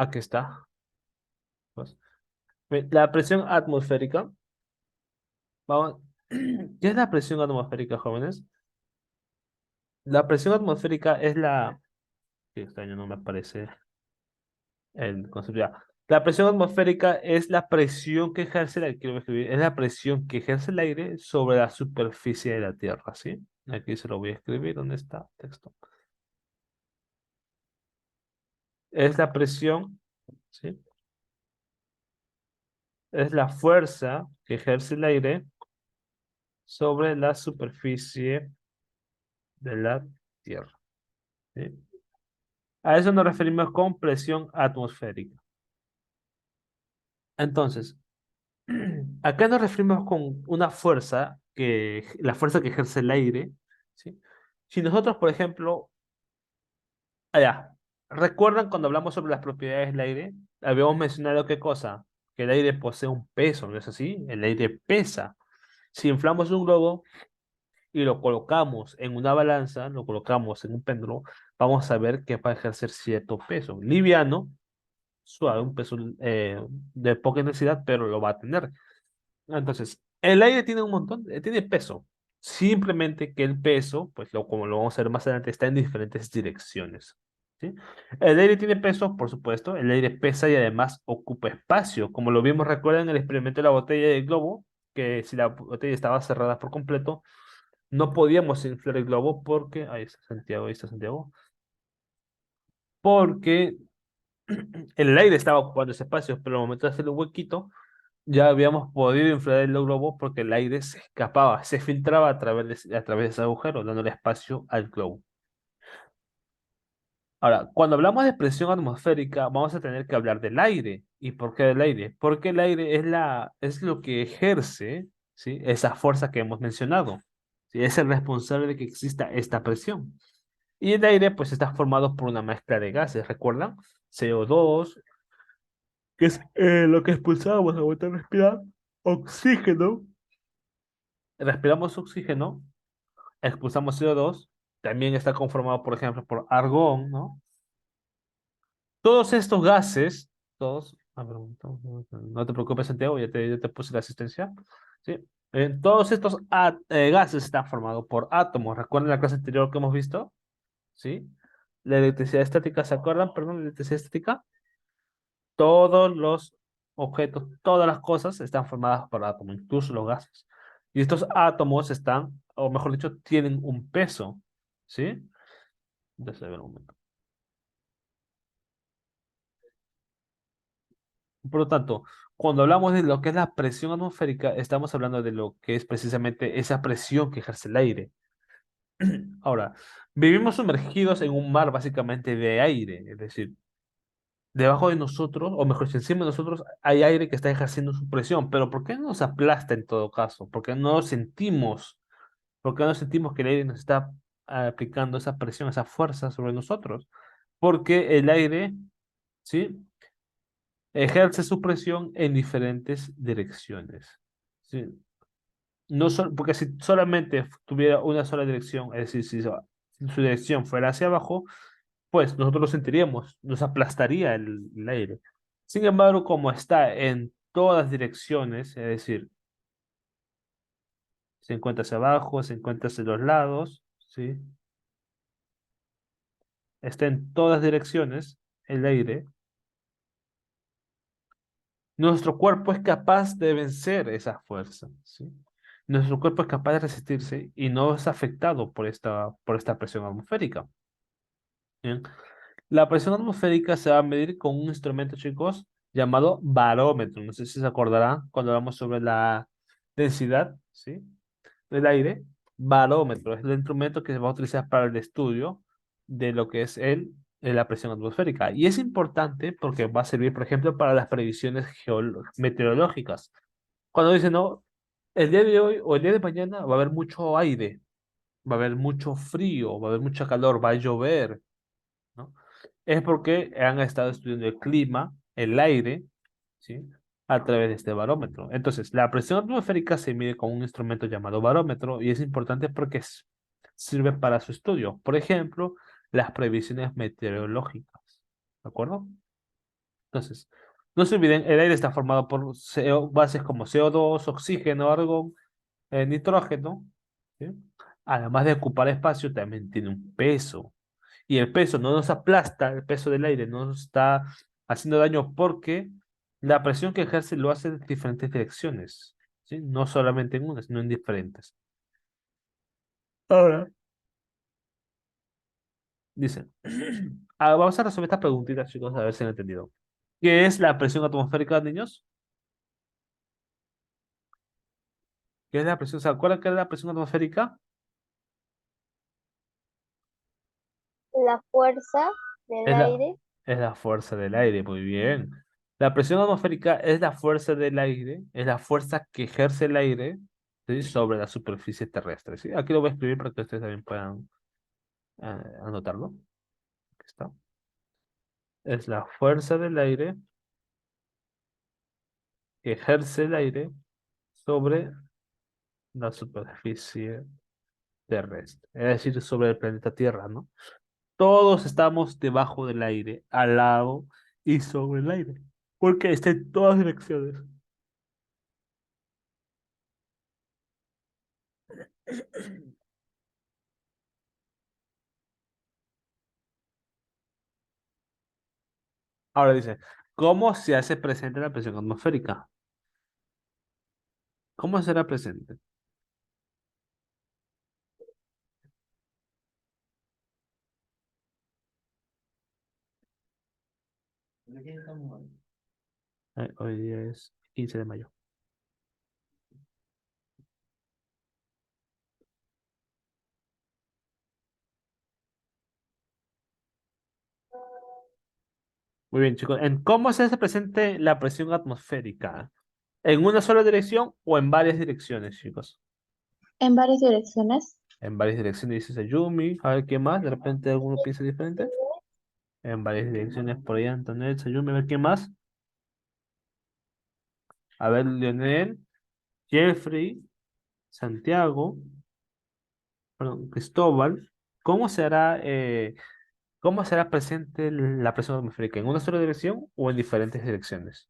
Aquí está. Pues, la presión atmosférica. Vamos. ¿Qué es la presión atmosférica, jóvenes? La presión atmosférica es la... Qué extraño, no me aparece el concepto ya. La presión atmosférica es la presión que ejerce el aire, quiero escribir, es la presión que ejerce el aire sobre la superficie de la Tierra, ¿sí? Aquí se lo voy a escribir, ¿dónde está? Texto. Es la presión, ¿sí? Es la fuerza que ejerce el aire sobre la superficie de la Tierra, ¿sí? A eso nos referimos con presión atmosférica. Entonces, acá nos referimos con una fuerza la fuerza que ejerce el aire, ¿sí? Si nosotros, por ejemplo, allá, ¿recuerdan cuando hablamos sobre las propiedades del aire? Habíamos mencionado qué cosa, que el aire posee un peso, ¿no es así? El aire pesa. Si inflamos un globo y lo colocamos en una balanza, lo colocamos en un péndulo, vamos a ver que va a ejercer cierto peso. Liviano, suave, un peso de poca intensidad, pero lo va a tener. Entonces, el aire tiene un montón, tiene peso. Simplemente que el peso, pues como lo vamos a ver más adelante, está en diferentes direcciones. ¿Sí? El aire tiene peso, por supuesto. El aire pesa y además ocupa espacio. Como lo vimos, recuerdan el experimento de la botella del globo, que si la botella estaba cerrada por completo, no podíamos inflar el globo porque, ahí está Santiago, porque el aire estaba ocupando ese espacio, pero al momento de hacerle un huequito, ya habíamos podido inflar el globo porque el aire se escapaba, se filtraba a través de ese agujero, dándole espacio al globo. Ahora, cuando hablamos de presión atmosférica, vamos a tener que hablar del aire. ¿Y por qué del aire? Porque el aire es lo que ejerce, ¿sí? Esa fuerza que hemos mencionado. ¿Sí? Es el responsable de que exista esta presión. Y el aire, pues, está formado por una mezcla de gases, ¿recuerdan? CO2, que es lo que expulsamos a vuelta a respirar, oxígeno, respiramos oxígeno, expulsamos CO2, también está conformado, por ejemplo, por argón, ¿no? Todos estos gases, todos, no te preocupes, Santiago, ya te puse la asistencia, ¿sí? Todos estos gases están formados por átomos. ¿Recuerdan la clase anterior que hemos visto? ¿Sí? La electricidad estática, ¿se acuerdan? Perdón, la electricidad estática. Todos los objetos, todas las cosas están formadas por átomos, incluso los gases. Y estos átomos están, o mejor dicho, tienen un peso, ¿sí? Déjame ver un momento. Por lo tanto, cuando hablamos de lo que es la presión atmosférica, estamos hablando de lo que es precisamente esa presión que ejerce el aire. Ahora, vivimos sumergidos en un mar básicamente de aire, es decir, debajo de nosotros, o mejor dicho, encima de nosotros hay aire que está ejerciendo su presión, pero ¿por qué no nos aplasta en todo caso? ¿Por qué no sentimos que el aire nos está aplicando esa presión, esa fuerza sobre nosotros? Porque el aire, ¿sí? Ejerce su presión en diferentes direcciones. ¿Sí? Porque si solamente tuviera una sola dirección, es decir, si su dirección fuera hacia abajo, pues nosotros lo sentiríamos, nos aplastaría el aire. Sin embargo, como está en todas direcciones, es decir, se encuentra hacia abajo, se encuentra hacia los lados, ¿sí? Está en todas direcciones el aire, nuestro cuerpo es capaz de vencer esa fuerza, ¿sí? Nuestro cuerpo es capaz de resistirse y no es afectado por esta presión atmosférica. ¿Bien? La presión atmosférica se va a medir con un instrumento, chicos, llamado barómetro. No sé si se acordarán cuando hablamos sobre la densidad, ¿sí? Del aire. Barómetro es el instrumento que se va a utilizar para el estudio de lo que es la presión atmosférica. Y es importante porque va a servir, por ejemplo, para las previsiones meteorológicas. Cuando dicen, no, el día de hoy o el día de mañana va a haber mucho aire, va a haber mucho frío, va a haber mucha calor, va a llover, ¿no? Es porque han estado estudiando el clima, el aire, ¿sí? A través de este barómetro. Entonces, la presión atmosférica se mide con un instrumento llamado barómetro y es importante porque sirve para su estudio. Por ejemplo, las previsiones meteorológicas. ¿De acuerdo? Entonces, no se olviden, el aire está formado por bases como CO2, oxígeno, argón, nitrógeno, ¿sí? Además de ocupar espacio, también tiene un peso. Y el peso no nos aplasta, el peso del aire no nos está haciendo daño porque la presión que ejerce lo hace en diferentes direcciones, ¿sí? No solamente en una, sino en diferentes. Ahora, dice, vamos a resolver estas preguntitas, chicos, a ver si han entendido. ¿Qué es la presión atmosférica, niños? ¿Qué es la presión? ¿Se acuerdan qué es la presión atmosférica? La fuerza del Es la, aire. es la fuerza del aire, muy bien. La presión atmosférica es la fuerza del aire, es la fuerza que ejerce el aire, ¿sí? Sobre la superficie terrestre, ¿sí? Aquí lo voy a escribir para que ustedes también puedan anotarlo. Aquí está. Es la fuerza del aire que ejerce el aire sobre la superficie terrestre, es decir, sobre el planeta Tierra, ¿no? Todos estamos debajo del aire, al lado y sobre el aire, porque está en todas direcciones. Ahora dice, ¿cómo se hace presente la presión atmosférica? ¿Cómo será presente? Hoy día es 15 de mayo. Muy bien, chicos. ¿En cómo se hace presente la presión atmosférica? ¿En una sola dirección o en varias direcciones, chicos? En varias direcciones. En varias direcciones, dice Sayumi. A ver, ¿qué más? De repente alguno piensa diferente. En varias direcciones, por ahí Antonella, Sayumi. A ver, ¿qué más? A ver, Leonel, Jeffrey, Santiago, perdón, Cristóbal. ¿Cómo será, cómo será presente la presión atmosférica? ¿En una sola dirección o en diferentes direcciones?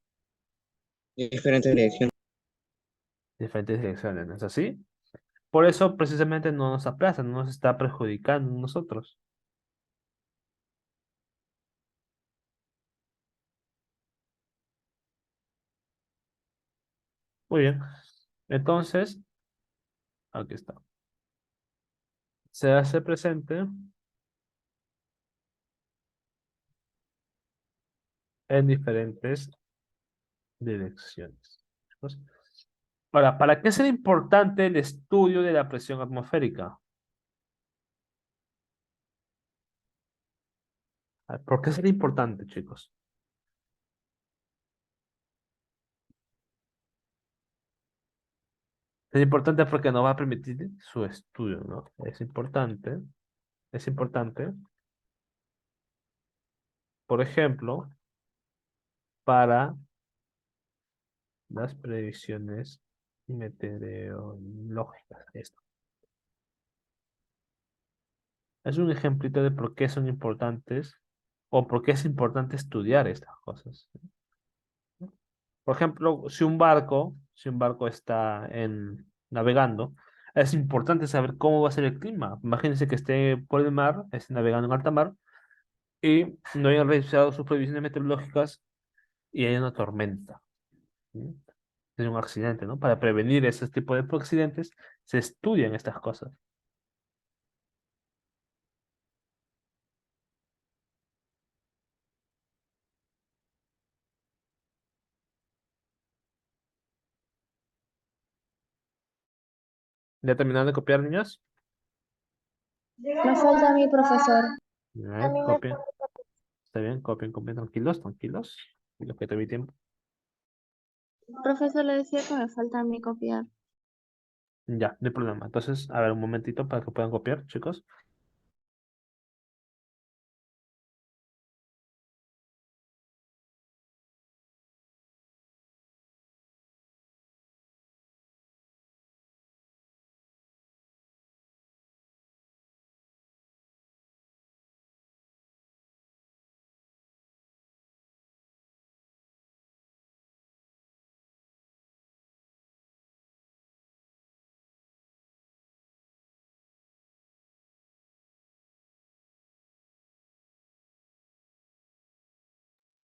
Diferentes direcciones. Diferentes direcciones, ¿no es así? Por eso precisamente no nos aplaza, no nos está perjudicando a nosotros. Muy bien. Entonces, aquí está. Se hace presente en diferentes direcciones. Chicos. Ahora, ¿para qué es importante el estudio de la presión atmosférica? A ver, ¿por qué sería importante, chicos? Es importante porque nos va a permitir su estudio, ¿no? Es importante, por ejemplo, para las previsiones meteorológicas. Esto. Es un ejemplito de por qué son importantes o por qué es importante estudiar estas cosas. Por ejemplo, si un barco está navegando, es importante saber cómo va a ser el clima. Imagínense que esté por el mar, esté navegando en alta mar y no hayan revisado sus previsiones meteorológicas y hay una tormenta. ¿Sí? Es un accidente, ¿no? Para prevenir ese tipo de accidentes se estudian estas cosas. ¿Ya terminaron de copiar, niños? Me falta mi profesor. A A ver, mí me copien. Está bien, copien, copien, tranquilos, tranquilos. Lo que te vi tiempo. Profesor le decía que me falta mi copiar. Ya, no hay problema. Entonces, a ver, un momentito para que puedan copiar, chicos.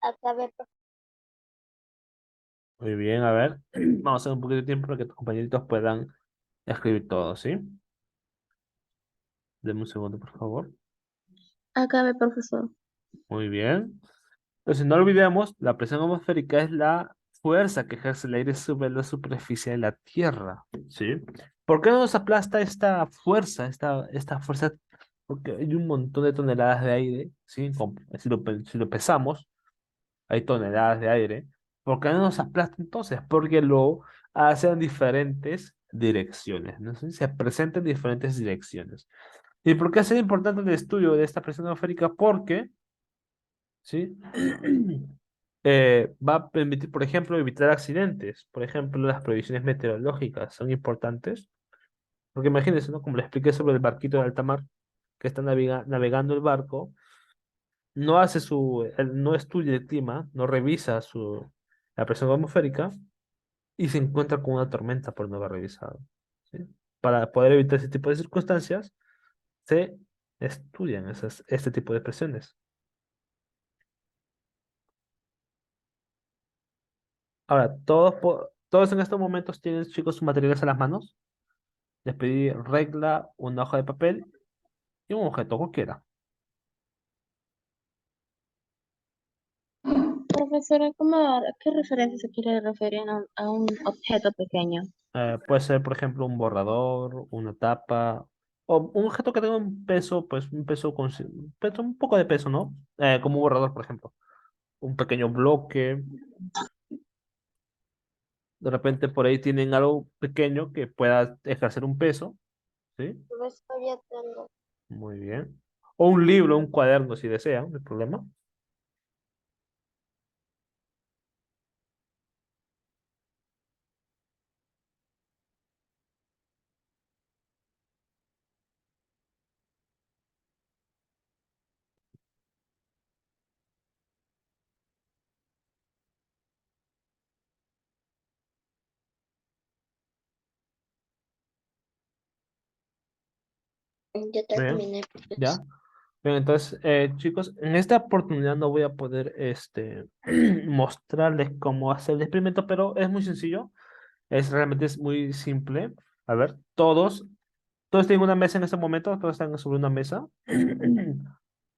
Acabe, Muy bien, a ver. Vamos a hacer un poquito de tiempo para que tus compañeritos puedan escribir todo, ¿sí? Denme un segundo, por favor. acabe, profesor. Muy bien. Entonces, no olvidemos, la presión atmosférica es la fuerza que ejerce el aire sobre la superficie de la Tierra, ¿sí? ¿Por qué no nos aplasta esta fuerza, esta fuerza? Porque hay un montón de toneladas de aire, ¿sí? Si lo pesamos, hay toneladas de aire. ¿Por qué no nos aplasta entonces? Porque lo hace en diferentes direcciones, ¿no? ¿Sí? Se presenta en diferentes direcciones. ¿Y por qué es importante el estudio de esta presión atmosférica? Porque, ¿sí? Va a permitir, por ejemplo, evitar accidentes. Por ejemplo, las previsiones meteorológicas son importantes. Porque imagínense, ¿no? Como le expliqué sobre el barquito de alta mar, que está navegando el barco, él no estudia el clima, no revisa la presión atmosférica y se encuentra con una tormenta por no haber revisado. ¿Sí? Para poder evitar ese tipo de circunstancias, se estudian este tipo de presiones. Ahora, todos en estos momentos tienen, chicos, sus materiales a las manos. Les pedí regla, una hoja de papel y un objeto cualquiera. Profesora, ¿a qué referencia se quiere referir a un objeto pequeño? Puede ser, por ejemplo, un borrador, una tapa, o un objeto que tenga un peso, pues un poco de peso, ¿no? Como un borrador, por ejemplo. Un pequeño bloque. De repente por ahí tienen algo pequeño que pueda ejercer un peso, ¿sí? Profesor, ya tengo. Muy bien. O un libro, un cuaderno, si desean, no hay problema. Ya Bien, terminé, ya. profesor. Bien, entonces, chicos, en esta oportunidad no voy a poder mostrarles cómo hacer el experimento, pero es muy sencillo. Realmente es muy simple. A ver, todos tienen una mesa en este momento, todos están sobre una mesa.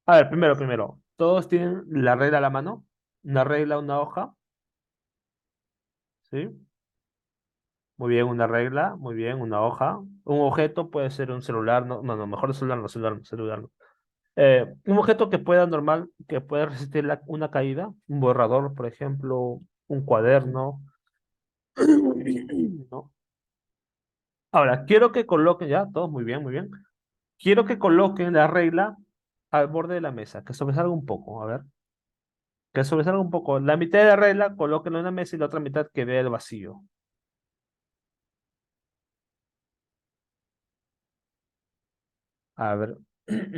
A ver, primero, todos tienen la regla a la mano, una regla, una hoja, ¿sí? Muy bien, una regla, muy bien, una hoja. Un objeto puede ser un celular, no, mejor el celular, no, celular, no, celular. No. Un objeto que pueda resistir una caída, un borrador, por ejemplo, un cuaderno, ¿no? Ahora, quiero que coloquen, ya, todos muy bien, muy bien. Quiero que coloquen la regla al borde de la mesa, que sobresalga un poco, a ver, que sobresalga un poco. La mitad de la regla, colóquenla en la mesa y la otra mitad que vea el vacío. A ver,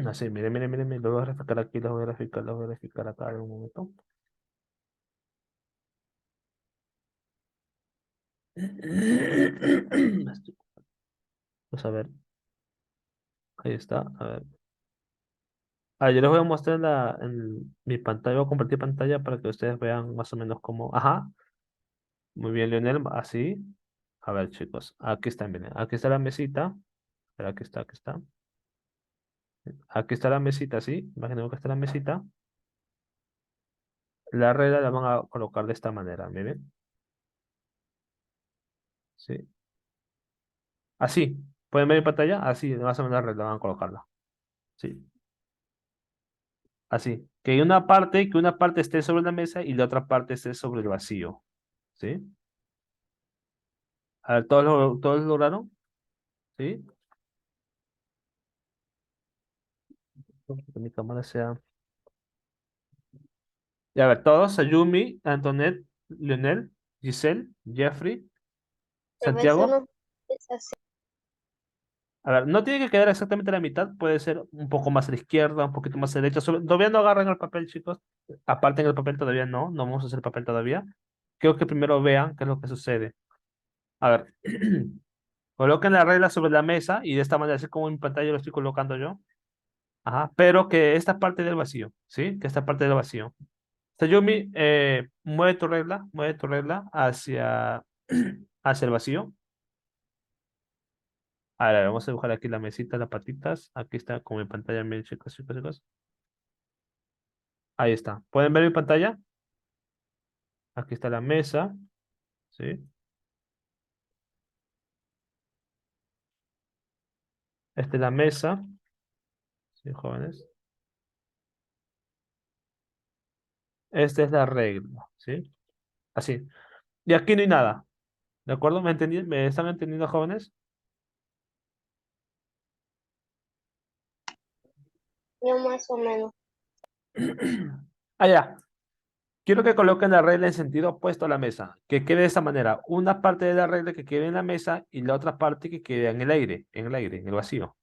así, miren, lo voy a refrescar aquí, lo voy a verificar acá en un momento. Vamos a ver, ahí está, a ver. Yo les voy a mostrar en mi pantalla, voy a compartir pantalla para que ustedes vean más o menos cómo. Ajá, muy bien, Leonel, así. A ver, chicos, aquí está, miren, aquí está la mesita. Espera, aquí está. Aquí está la mesita, ¿sí? Imaginemos que está la mesita. La regla la van a colocar de esta manera, miren. ¿Sí? Así. ¿Pueden ver en pantalla? Así, más o menos la regla van a colocarla. ¿Sí? Así. Que una parte esté sobre la mesa y la otra parte esté sobre el vacío. ¿Sí? A ver, ¿todos lo lograron? ¿Sí? Que mi cámara sea. Y a ver, todos, Sayumi, Antoinette, Lionel, Giselle, Jeffrey, Profesor, Santiago. no es así. A ver, no tiene que quedar exactamente a la mitad, puede ser un poco más a la izquierda, un poquito más a la derecha. Todavía no agarran el papel, chicos. Aparte en el papel todavía no vamos a hacer el papel todavía. Creo que primero vean qué es lo que sucede. A ver, coloquen la regla sobre la mesa y de esta manera, así como en pantalla lo estoy colocando yo. Ajá, pero que esta parte del vacío, ¿sí? Que esta parte del vacío. Sayumi, mueve tu regla hacia, hacia el vacío. A ver, vamos a dibujar aquí la mesita, las patitas. Aquí está como mi pantalla, miren, chicos, chicos, chicos. Ahí está. ¿Pueden ver mi pantalla? Aquí está la mesa, ¿sí? Esta es la mesa, ¿sí, jóvenes? Esta es la regla, ¿sí? Así. Y aquí no hay nada, ¿de acuerdo? ¿Me están entendiendo, jóvenes? Yo más o menos. Allá. Quiero que coloquen la regla en sentido opuesto a la mesa, que quede de esta manera. Una parte de la regla que quede en la mesa y la otra parte que quede en el vacío.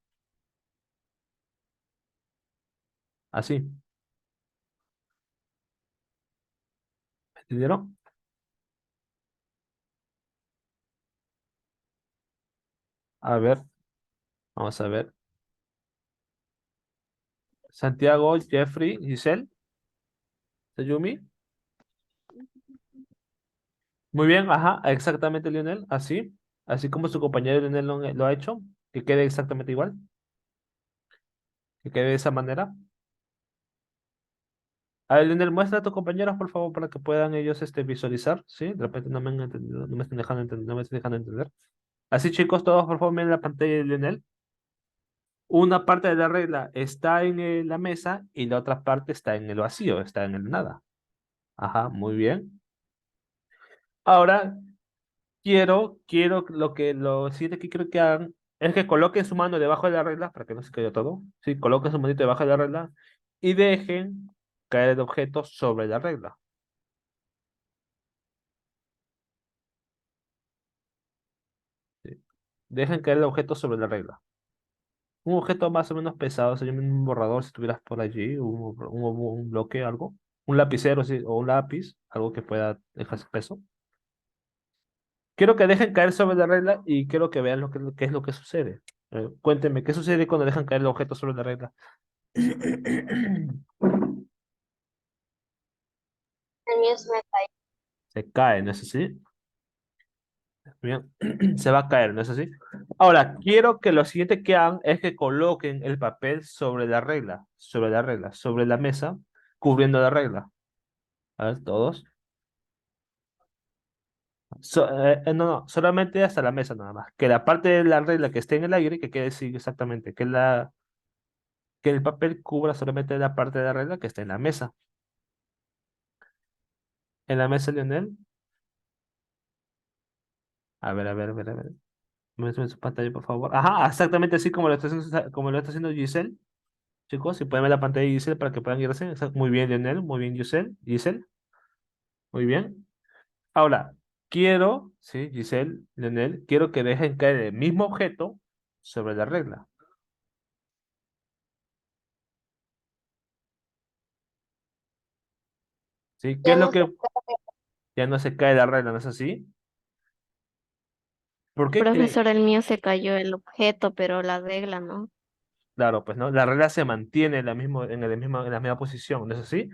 Así. ¿Entendieron? A ver, vamos a ver. Santiago, Jeffrey, Giselle, Sayumi. Muy bien, ajá, exactamente, Lionel, así. Así como su compañero Lionel lo ha hecho, que quede exactamente igual, que quede de esa manera. A ver, Lionel, muestra a tus compañeros, por favor, para que puedan ellos visualizar, ¿sí? De repente no me han entendido, no me están dejando entender, no me están dejando entender. Así, chicos, todos, por favor, miren la pantalla de Lionel. Una parte de la regla está en la mesa y la otra parte está en el vacío, está en el nada. Ajá, muy bien. Ahora, lo siguiente que quiero que hagan es que coloquen su mano debajo de la regla, para que no se caiga todo. Sí, coloquen su manito debajo de la regla y dejen caer el objeto sobre la regla. Sí. Dejen caer el objeto sobre la regla. Un objeto más o menos pesado, sería un borrador si tuvieras por allí, un bloque, algo. Un lapicero, sí, o un lápiz, algo que pueda dejar peso. Quiero que dejen caer sobre la regla y quiero que vean qué es lo que sucede. Cuéntenme, ¿qué sucede cuando dejan caer el objeto sobre la regla? El mío se me cayó. Se cae, ¿no es así? Bien, se va a caer, ¿no es así? Ahora, quiero que lo siguiente que hagan es que coloquen el papel sobre la mesa, cubriendo la regla. A ver, todos. No, solamente hasta la mesa nada más. Que la parte de la regla que esté en el aire, que quede así exactamente, que el papel cubra solamente la parte de la regla que está en la mesa. En la mesa, Lionel. A ver, a ver, a ver, a ver. Muéstrame su pantalla, por favor. Ajá, exactamente así como lo está haciendo Giselle. Chicos, si pueden ver la pantalla de Giselle para que puedan irse. Muy bien, Lionel. Muy bien, Giselle. Giselle. Muy bien. Ahora, sí, Giselle, Lionel, quiero que dejen caer el mismo objeto sobre la regla. ¿Sí? ¿Qué Ya es lo no sé. que ya no se cae la regla, no es así? ¿Por qué creen? Profesor, el mío se cayó el objeto, pero la regla no. Claro, pues no, la regla se mantiene en la misma posición, ¿no es así?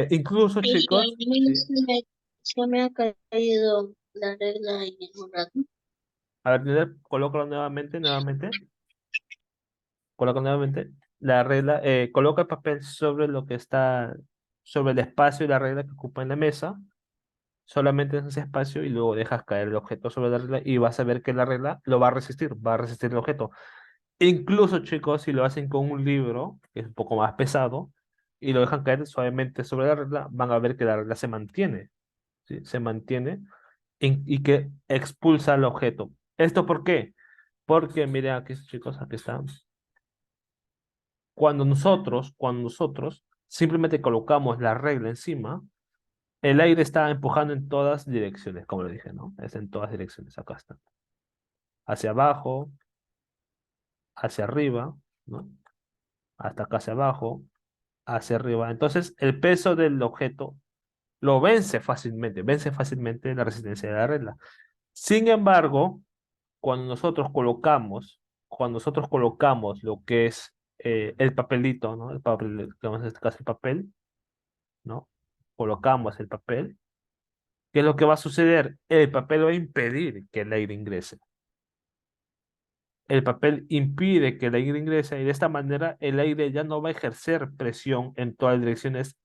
Incluso, Es que a chicos, mí sí. se me ha caído la regla en un rato. A ver, Lionel, colócalo nuevamente. Coloca nuevamente la regla, coloca el papel sobre lo que está, sobre el espacio y la regla que ocupa en la mesa, solamente en ese espacio y luego dejas caer el objeto sobre la regla y vas a ver que la regla lo va a resistir el objeto. Incluso, chicos, si lo hacen con un libro, que es un poco más pesado, y lo dejan caer suavemente sobre la regla, van a ver que la regla se mantiene, ¿sí? Se mantiene y que expulsa el objeto. ¿Esto por qué? Porque, miren aquí, chicos, aquí está. Cuando nosotros simplemente colocamos la regla encima, el aire está empujando en todas direcciones, como le dije, ¿no? Es en todas direcciones, acá está. Hacia abajo, hacia arriba, ¿no? Hasta acá hacia abajo, hacia arriba. Entonces, el peso del objeto lo vence fácilmente la resistencia de la regla. Sin embargo, cuando nosotros colocamos lo que es el papelito, ¿no? El papel, digamos en este caso el papel, colocamos el papel, ¿qué es lo que va a suceder? El papel va a impedir que el aire ingrese. El papel impide que el aire ingrese y de esta manera el aire ya no va a ejercer presión en todas direcciones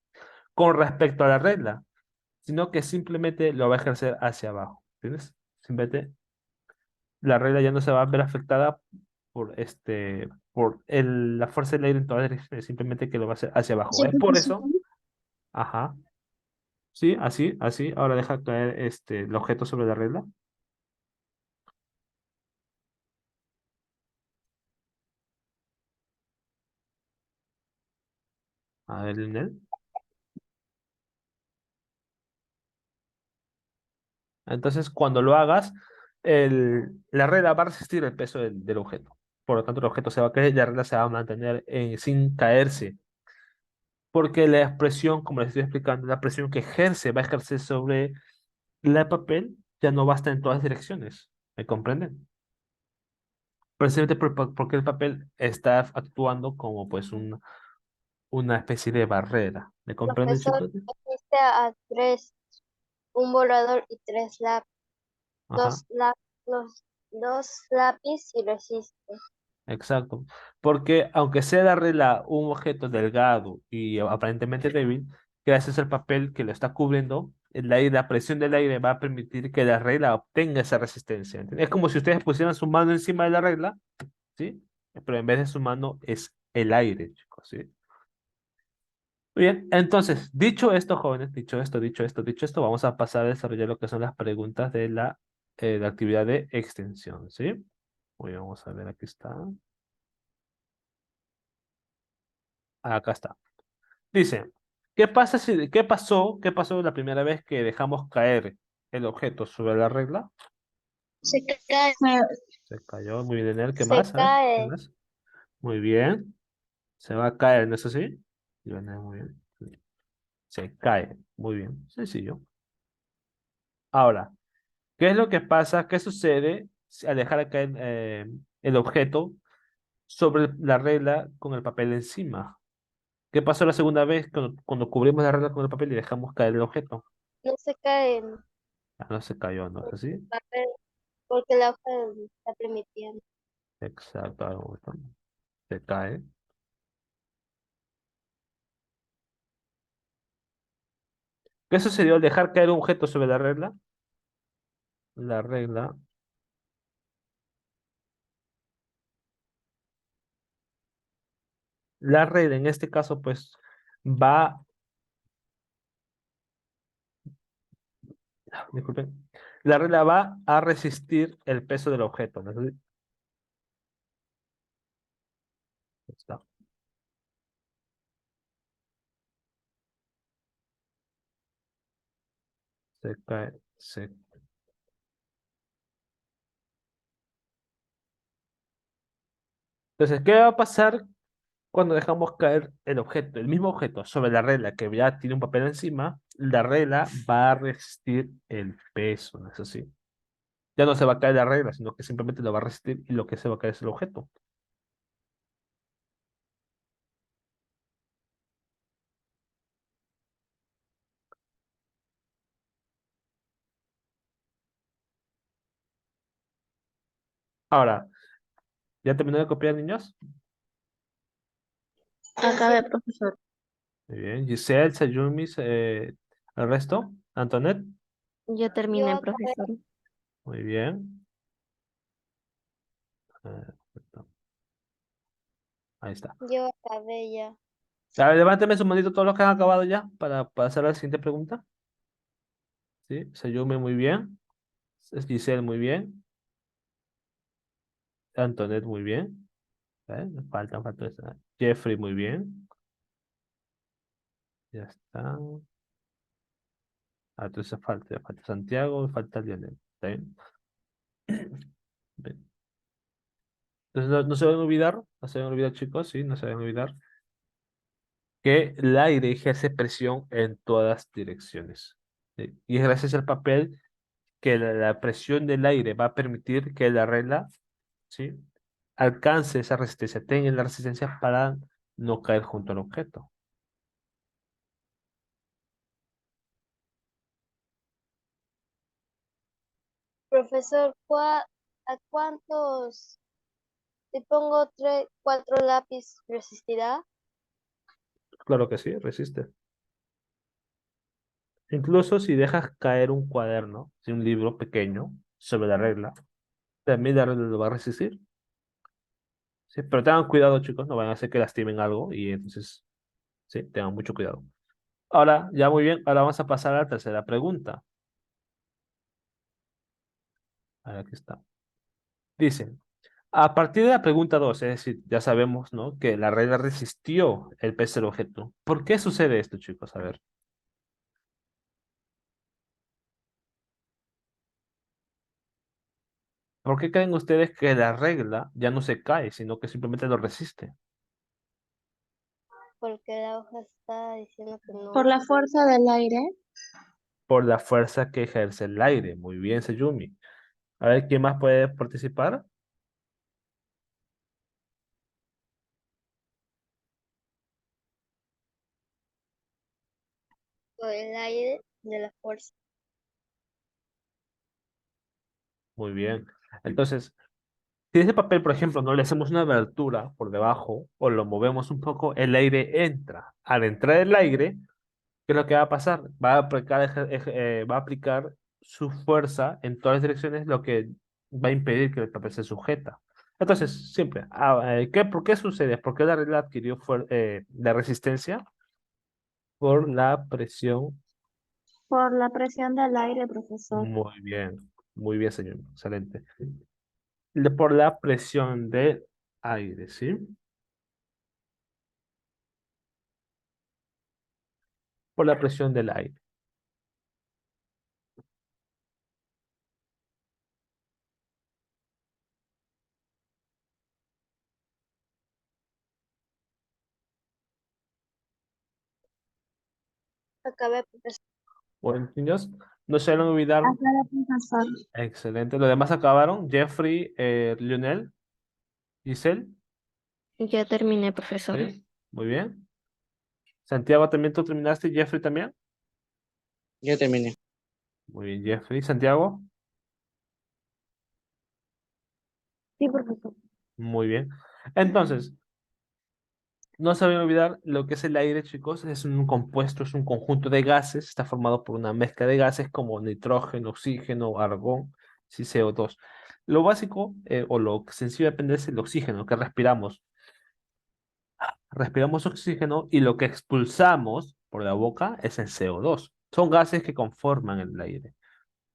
con respecto a la regla, sino que simplemente lo va a ejercer hacia abajo. ¿Entiendes? Simplemente la regla ya no se va a ver afectada por la fuerza del aire en todas las direcciones, simplemente que lo va a hacer hacia abajo. ¿Sí, Es por profesor? eso, ajá, sí, así, así. Ahora deja caer el objeto sobre la regla. A ver, Lionel. Entonces, cuando lo hagas, la regla va a resistir el peso del objeto. Por lo tanto, el objeto se va a caer y la regla se va a mantener sin caerse. Porque la expresión, como les estoy explicando, la presión que ejerce, va a ejercer sobre el papel, ya no va a estar en todas direcciones. ¿Me comprenden? Precisamente porque el papel está actuando como pues una especie de barrera. ¿Me comprenden, Profesor, chicos? existe a tres, un borrador y tres lápiz. Ajá. Los dos lápiz y resiste. Exacto. Porque aunque sea la regla un objeto delgado y aparentemente débil, gracias al papel que lo está cubriendo, la presión del aire va a permitir que la regla obtenga esa resistencia. ¿Entiendes? Es como si ustedes pusieran su mano encima de la regla, ¿sí? Pero en vez de su mano es el aire, chicos, ¿sí? Muy bien, entonces, dicho esto, jóvenes, dicho esto, vamos a pasar a desarrollar lo que son las preguntas de la actividad de extensión, ¿sí? Muy bien, vamos a ver, aquí está. Acá está. Dice, qué pasó la primera vez que dejamos caer el objeto sobre la regla? Se cae. Se cayó, muy bien, Enel. ¿Qué Se más? A ver, ¿qué cae. más? Muy bien. Se va a caer, ¿no es así? Muy bien. Se cae, muy bien. Sencillo. Ahora, ¿qué es lo que pasa? ¿Qué sucede al dejar caer el objeto sobre la regla con el papel encima? ¿Qué pasó la segunda vez cuando cubrimos la regla con el papel y dejamos caer el objeto? No se cae Ah, no se cayó, ¿no es así? papel porque la hoja está permitiendo. Exacto, algo se cae. ¿Qué sucedió al dejar caer un objeto sobre la regla? La regla, la regla en este caso, pues, va, disculpen, la regla va a resistir el peso del objeto, ¿no es así? Está, se cae, Entonces, ¿qué va a pasar cuando dejamos caer el objeto, el mismo objeto, sobre la regla que ya tiene un papel encima? La regla va a resistir el peso, ¿no es así? Ya no se va a caer la regla, sino que simplemente lo va a resistir y lo que se va a caer es el objeto. Ahora, ¿ya terminó de copiar, niños? Acabé, profesor. Muy bien. Giselle, Sayumi, el resto. Antoinette. Yo Yo terminé, acabé, profesor. Muy bien. Perfecto. Ahí está. yo acabé ya. A ver, levánteme su manito todos los que han acabado ya para pasar a la siguiente pregunta. Sí, Sayumi, muy bien. Giselle, muy bien. Antoinette, muy bien. Falta. Jeffrey, muy bien. Ya está. Entonces falta Santiago y falta Lionel. ¿Está bien? Bien. Entonces no se deben olvidar, no se deben olvidar, chicos, sí, no se deben olvidar que el aire ejerce presión en todas direcciones. ¿Sí? Y es gracias al papel que la presión del aire va a permitir que la regla, ¿sí?, alcance esa resistencia, tenga la resistencia para no caer junto al objeto. Profesor, ¿a cuántos? Si pongo 4 lápiz, ¿resistirá? Claro que sí, resiste. Incluso si dejas caer un cuaderno, si un libro pequeño sobre la regla, también la regla lo va a resistir. Sí, pero tengan cuidado, chicos, no vayan a hacer que lastimen algo y entonces, sí, tengan mucho cuidado. Ahora, ya muy bien, ahora vamos a pasar a la tercera pregunta. A ver, aquí está. Dice, a partir de la pregunta 2, es decir, ya sabemos, ¿no? Que la regla resistió el peso del objeto. ¿Por qué sucede esto, chicos? A ver. ¿Por qué creen ustedes que la regla ya no se cae, sino que simplemente lo resiste? Porque la hoja está diciendo que Por no. la fuerza del aire. Por la fuerza que ejerce el aire. Muy bien, Seyumi. A ver, ¿quién más puede participar? Por el aire de la fuerza. Muy bien. Entonces, si ese papel, por ejemplo, no le hacemos una abertura por debajo o lo movemos un poco, el aire entra. Al entrar el aire, ¿qué es lo que va a pasar? Va a aplicar, va a aplicar su fuerza en todas las direcciones, lo que va a impedir que el papel se sujeta. Entonces, siempre, ¿por qué sucede? ¿Por qué la regla adquirió la resistencia? Por la presión. Por la presión del aire, profesor. Muy bien, señor. Excelente. Por la presión del aire, ¿sí? Por la presión del aire. Acabé, profesor. Bueno, niños, no se deben olvidar. Aclara, profesor. Excelente. Los demás acabaron. Jeffrey, Lionel, Giselle. Ya terminé, profesor. Sí, muy bien. Santiago, ¿también tú terminaste? Jeffrey también. Ya terminé. Muy bien, Jeffrey. Santiago, Sí, profesor. muy bien. Entonces, no se deben olvidar lo que es el aire, chicos. Es un compuesto, es un conjunto de gases. Está formado por una mezcla de gases como nitrógeno, oxígeno, argón, sí, CO2. Lo básico o lo sencillo depende es el oxígeno que respiramos. Respiramos oxígeno y lo que expulsamos por la boca es el CO2. Son gases que conforman el aire.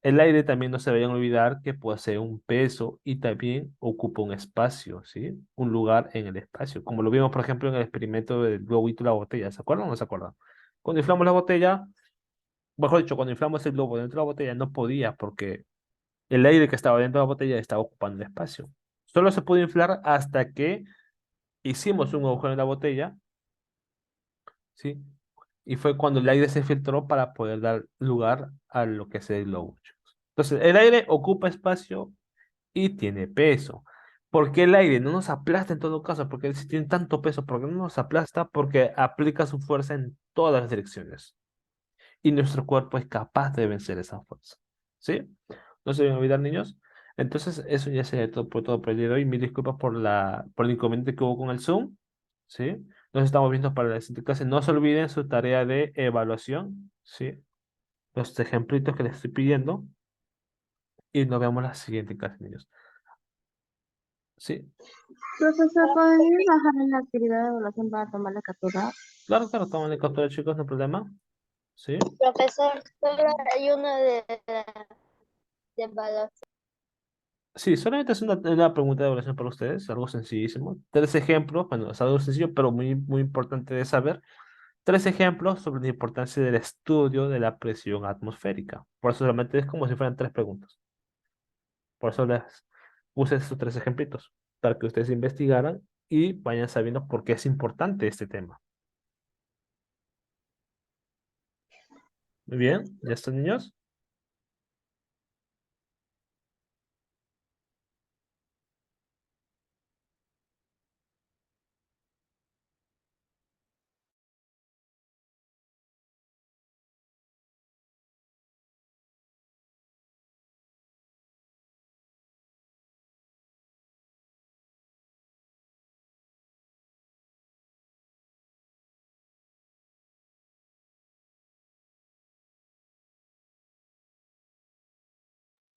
El aire también no se vayan a olvidar que posee un peso y también ocupa un espacio, ¿sí? Un lugar en el espacio. Como lo vimos, por ejemplo, en el experimento del globito y la botella. ¿Se acuerdan o no se acuerdan? Cuando inflamos la botella, mejor dicho, cuando inflamos el globo dentro de la botella no podía porque el aire que estaba dentro de la botella estaba ocupando el espacio. Solo se pudo inflar hasta que hicimos un agujero en la botella, ¿sí? Y fue cuando el aire se filtró para poder dar lugar a lo que es el globo, chicos. Entonces, el aire ocupa espacio y tiene peso. ¿Por qué el aire no nos aplasta en todo caso? Porque si tiene tanto peso, ¿por qué no nos aplasta? Porque aplica su fuerza en todas las direcciones. Y nuestro cuerpo es capaz de vencer esa fuerza. ¿Sí? No se deben olvidar, niños. Entonces, eso ya sería todo por el día de hoy. Mil disculpas por el inconveniente que hubo con el Zoom. ¿Sí? Nos estamos viendo para la siguiente clase. No se olviden su tarea de evaluación. ¿Sí? Los ejemplitos que les estoy pidiendo. Y nos vemos la siguiente clase, niños. ¿Sí? Profesor, ¿podría bajar en la actividad de evaluación para tomar la captura? Claro, claro, tomen en captura, chicos, no hay problema. ¿Sí? Profesor, solo hay una de evaluación. Sí, solamente es una pregunta de evaluación para ustedes, algo sencillísimo. Tres ejemplos, bueno, es algo sencillo, pero muy, muy importante de saber. Tres ejemplos sobre la importancia del estudio de la presión atmosférica. Por eso solamente es como si fueran tres preguntas. Por eso les puse estos tres ejemplitos, para que ustedes investigaran y vayan sabiendo por qué es importante este tema. Muy bien, ¿ya están, niños?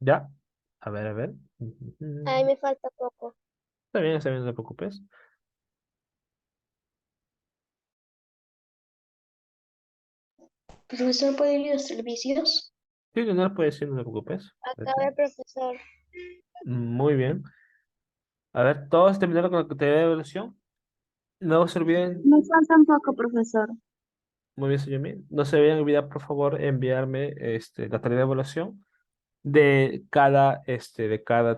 ¿Ya? A ver, a ver. Ahí me falta poco. Está bien, no te preocupes. Profesor, ¿puede ir a servicios? Sí, no puedes decir, no te preocupes. Acá el profesor. Muy bien. A ver, todos terminaron con la actividad de evaluación. No se olviden, Me falta un poco, profesor. muy bien, señor Min. No se olviden olvidar, por favor, enviarme la tarea de evaluación de cada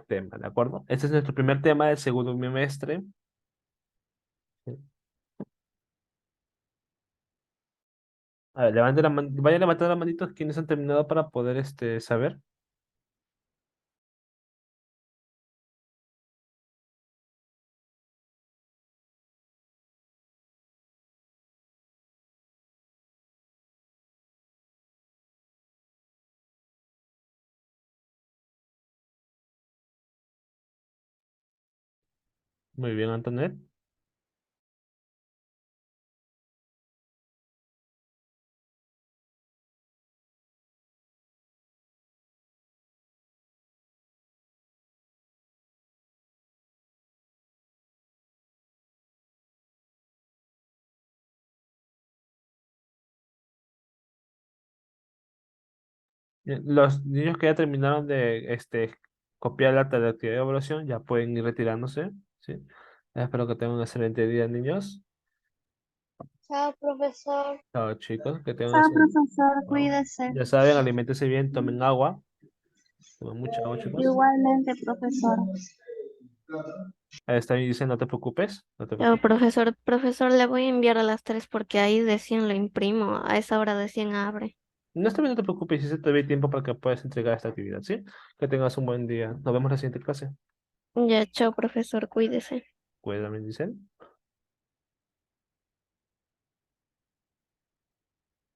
tema, ¿de acuerdo? Este es nuestro primer tema del segundo bimestre. A ver, vayan levantando las manitos quienes han terminado para poder saber. Muy bien, Antonet. Los niños que ya terminaron de copiar la tarea de actividad de evaluación ya pueden ir retirándose, ¿sí? Espero que tengan un excelente día, niños. Chao, profesor. Chao, chicos, que tengan un Chao, excelente. profesor, Chao. cuídese. Ya saben, aliméntense bien, tomen agua. Tomen mucha agua, chicos. Igualmente, profesor. Ahí está bien, dice, no te preocupes, no te Pero preocupes. profesor, le voy a enviar a las 3 porque ahí decían lo imprimo. A esa hora decían abre. No está bien, no te preocupes, si se te ve tiempo para que puedas entregar esta actividad, ¿sí? Que tengas un buen día. Nos vemos en la siguiente clase. Ya, chao, profesor, cuídese. Cuídate, dice.